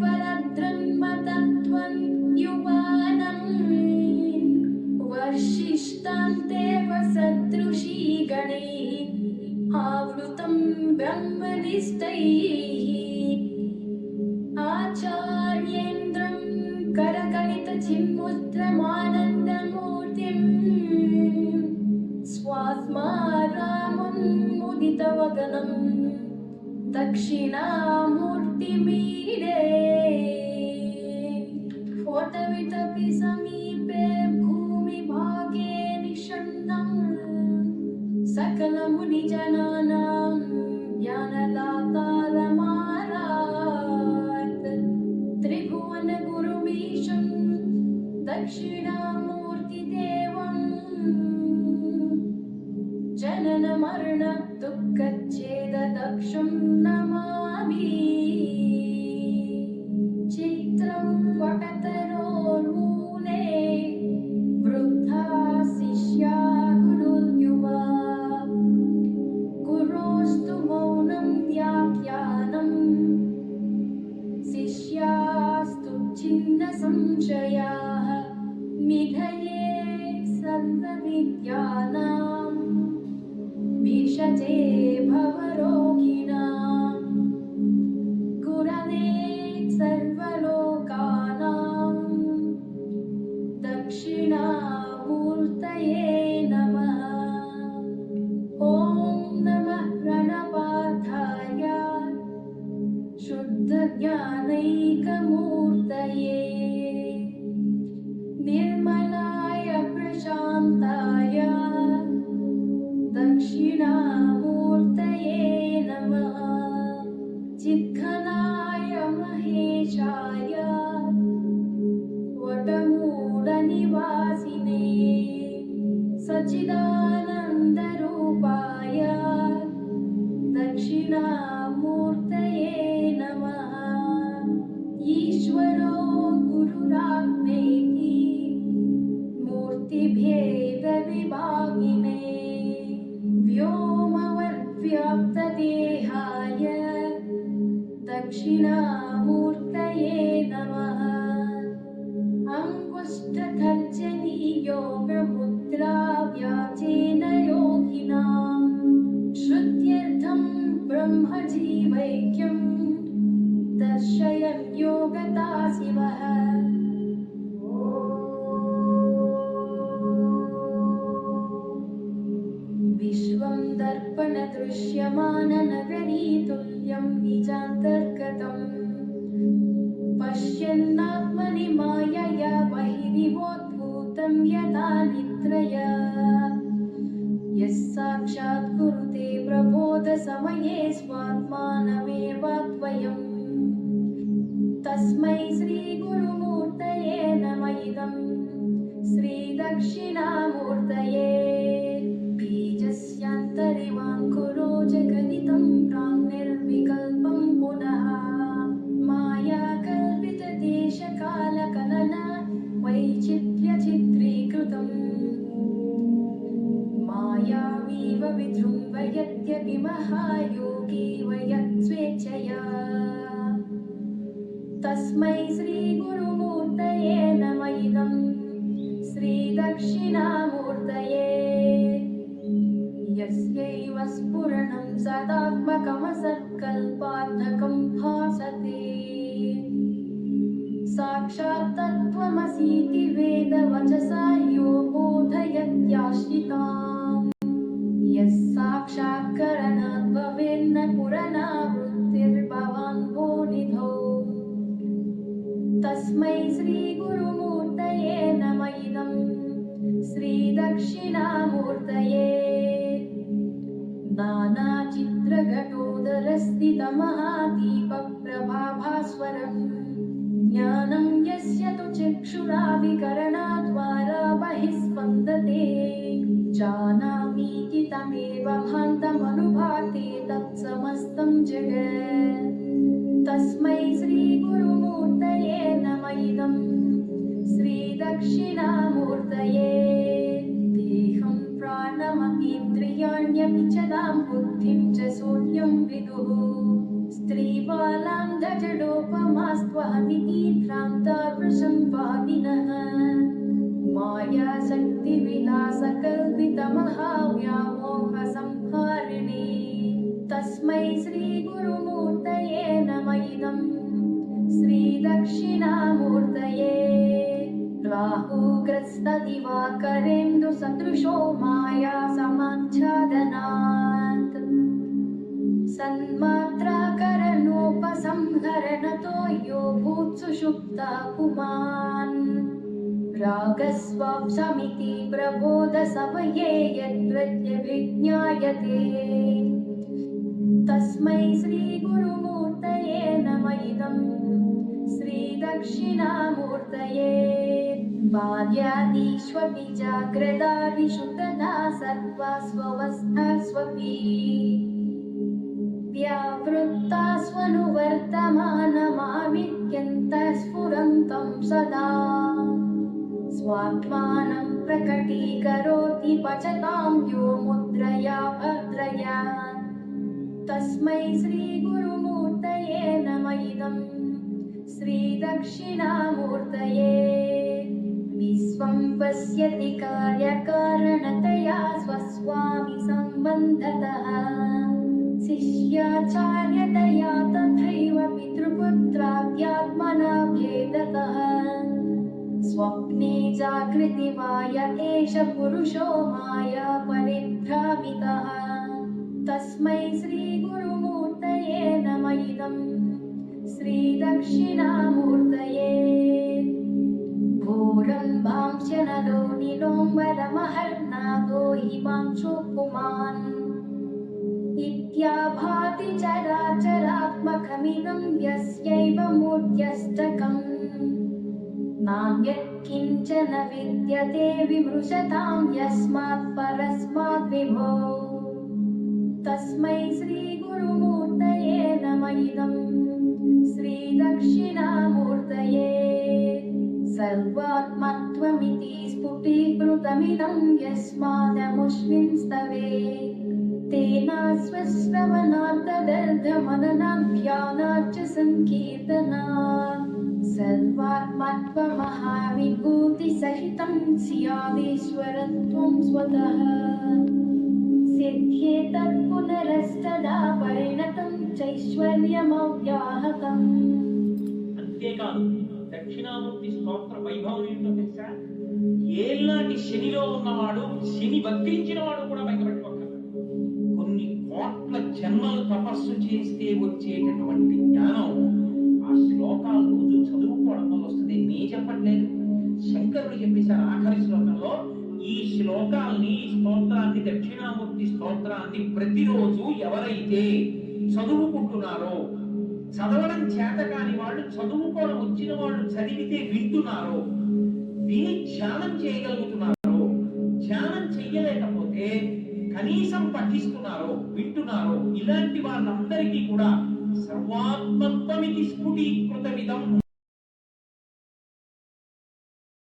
परद्रह्मतत्त्वं युवानम् वर्षिष्टान्ते वसदृशी गणैः आवृतं ब्रह्मनिष्ठैः आचार्येन्द्रं करकलितचिन्मुद्रमानन्दमूर्तिम् स्वात्मा रामं मुदितवदनं दक्षिणामूर्तिमीडे फोटविटपि समीपे भूमिभागे निषण्णम् सकलमुनिजनानां ज्ञानदातारमारात् त्रिभुवनगुरुमीशं दक्षिणामूर्तिदेवम् जनन मरण दुःखच्छेददक्षं नमामि चित्रं वटतरोर्मूले वृद्धा शिष्या गुरुर्युवा गुरोस्तु मौनं व्याख्यानं शिष्यास्तु छिन्नसंशयाः मिथये सर्वविद्यानां विषजे भवरोगिणां गुरवे सर्वलोकानां दक्षिणामूर्तये नमः। ॐ नमः प्रणवार्थाय शुद्धज्ञानैकमूर्तये निर्मलाय प्रशान्ताय दक्षिणामूर्तये नमः। चित्घनाय महेशाय वटमूलनिवासिने सच्चिदानन्दरूपाय दक्षिणामूर्तये नमः। ईश्वरो गुरुरात्मेति मूर्तिभेदविभागिने व्योमवद्व्याप्तदेहाय दक्षिणामूर्तये नमः। अंगुष्ठतर्जनीयोगमुद्रा व्याजेन योगिनां श्रुत्यर्थं ब्रह्मजीवैक्यं दर्शयन् योगता शिवः। विश्वं दर्पणदृश्यमाननगरी तुल्यं निजान्तर्गतम् पश्यन्नात्मनि मायया बहिरिवोद्भूतं यथा निद्रया यः साक्षात् कुरुते प्रबोधसमये स्वात्मानमेवाद्वयम् तस्मै श्रीगुरुमूर्तये नमः। इदं श्रीदक्षिणामूर्तये बीजस्यान्तरिवाङ्कुरो जगदिदं प्राङ्निर्विकल्पं पुनः मायाकल्पितदेशकालकलन वैचित्र्यचित्रीकृतम् मायावीव विजृम्भयत्यपि महायोगी वयत्स्वेच्छया तस्मै श्रीगुरुमूर्तये नमः। इदं श्रीदक्षिणामूर्तये यस्यैव स्फुरणं सदात्मकमसत्कल्पार्थकं भासते साक्षात् तत्त्वमसीति वेदवचसा यो बोधयत्याश्रिताम् यः साक्षात्करणात् भवेन्न पुरनावृत्तिर्भवान् भो निधौ तस्मै श्रीगुरुमूर्तये नमः। इदं श्रीदक्षिणामूर्तये नानाचित्रघटोदरस्थितमहादीपप्रभाभास्वरम् ज्ञानं यस्य तु चक्षुराभिकरणाद्वारा बहिस्पन्दते जानामीति तमेव भान्तमनुभाते तत्समस्तं जगत् तस्मै श्रीगुरुमूर्तये नमः। इदं श्रीदक्षिणामूर्तये देहं प्राणमतीन्द्रियाण्यपि च दां बुद्धिं च शून्यं विदुः स्त्रीबालां जडोपमा आत्मास्त्वहमिति भ्रान्तादृशं वादिनः मायाशक्तिविलासकल्पितमहाव्यामोहसंहारिणे तस्मै श्रीगुरुमूर्तये नम इदम् श्रीदक्षिणामूर्तये राहुग्रस्तदिवाकरेन्दुसदृशो माया समाच्छादनात् सन्मात्राकरणोपसंहरणतो यो भूत्सुषुप्ता पुमान् रागस्वाप्समिति प्रबोधसमये यद्प्रत्यभिज्ञायते तस्मै श्रीगुरुमूर्तये नम इदम् श्रीदक्षिणामूर्तये बाल्यादिष्वपि जाग्रदादिषु तदा सर्वास्वस्थास्वपि व्यावृत्तास्वनुवर्तमानमाविद्यन्तः सदा स्वात्मानं प्रकटीकरोति पचतां यो मुद्रया भद्रया तस्मै श्रीगुरुमूर्तये नम इदम् श्रीदक्षिणामूर्तये विश्वं पश्यति कार्यकारणतया स्वस्वामि सम्बन्धतः शिष्याचार्यतया तथैव पितृपुत्राद्यात्मना भेदतः स्वप्ने जागृति माया एष पुरुषो माया परिभ्रामितः तस्मै श्रीगुरुमूर्तये नम इदम् श्रीदक्षिणामूर्तये भूरम्भांश्चनदो नीलोम्बरमहर्नादो हिमांशु पुमान् इत्याभाति चराचरात्मकमिदं यस्यैव मूर्त्यष्टकम् नान्यत् किञ्चन विद्यते विमृशतां यस्मात् परस्मात् विभो तस्मै श्रीगुरुमूर्तये नम इदम् श्रीदक्षिणामूर्तये सर्वात्मत्वमिति स्फुटीकृतमिदं यस्मादमुष्मिन् स्तवे तेनाश्वश्रवणार्थदर्घमननाभ्यानाच्च सङ्कीर्तनात् सर्वात्मत्वमहाविभूतिसहितं स्यादेश्वरत्वं स्वतः सिद्ध्येतत् पुनरस्तदा परिणतं चैश्वर्यमव्याहतम् అంతేకాదు దక్షిణామూర్తి స్తోత్ర వైభవం ఏంటో తెలుసా? ఏళ్ళనాటి శనిలో ఉన్నవాడు శని వక్రించిన వాడు కూడా బయటపెట్టుకోగలరు. కొన్ని కోట్ల జన్మలు తపస్సు చేస్తే వచ్చేటటువంటి జ్ఞానం ఆ శ్లోకాలు రోజు చదువుకోవడం వల్ల వస్తుంది. నే చెప్పట్లేదు, శంకరుడు చెప్పేశారు ఆఖరి శ్లోకంలో. ఈ శ్లోకాల్ని, ఈ స్తోత్రాన్ని, దక్షిణామూర్తి స్తోత్రాన్ని ప్రతిరోజు ఎవరైతే చదువుకుంటున్నారో, చదవడం చేత కాని వాళ్ళు, చదువుకోవడం వచ్చిన వాళ్ళు చదివితే వింటున్నారో, విని ధ్యానం చేయగలుగుతున్నారో, ధ్యానం చెయ్యలేకపోతే కనీసం పఠిస్తున్నారో, వింటున్నారో, ఇలాంటి వాళ్ళందరికీ కూడా సర్వాత్మత్వమితి స్ఫుటీకృతమిదం